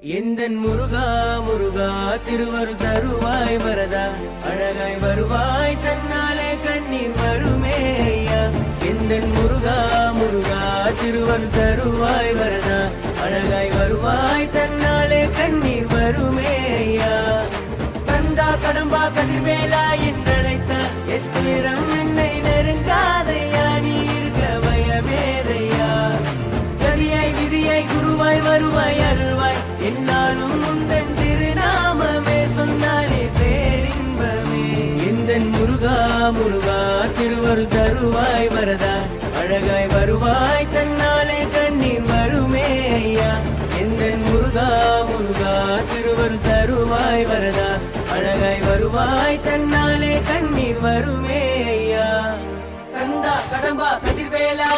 எந்தன் முருகா முருகா திருவருள் தருவாய் வரதா அழகாய் வருவாய் தன்னாலே கண்ணீர் வருமே ஐயா. எந்தன் முருகா முருகா திருவருள் தருவாய் வரதா அழகாய் வருவாய் தன்னாலே கண்ணீர் வருமே ஐயா. கந்தா கடம்பா கதிர்வேலா என்றழைத்த எத்திரம் என்னை நெருங்காதையா நீ இருக்க பயமேதையா. கதியாய் விதியாய் குருவாய் வருவாய் அருள்வாய் என்னாலும் முந்தன் திருநாமமே சொன்னாலே பேரின்பமே. எந்தன் முருகா முருகா திருவருள் தருவாய் வரதா அழகாய் வருவாய் தன்னாலே கண்ணீர் வருமே ஐயா. எந்தன் முருகா முருகா திருவருள் தருவாய் வரதா அழகாய் வருவாய் தன்னாலே கண்ணீர் வருமே ஐயா. கந்தா கடம்பா கதிர்வேலா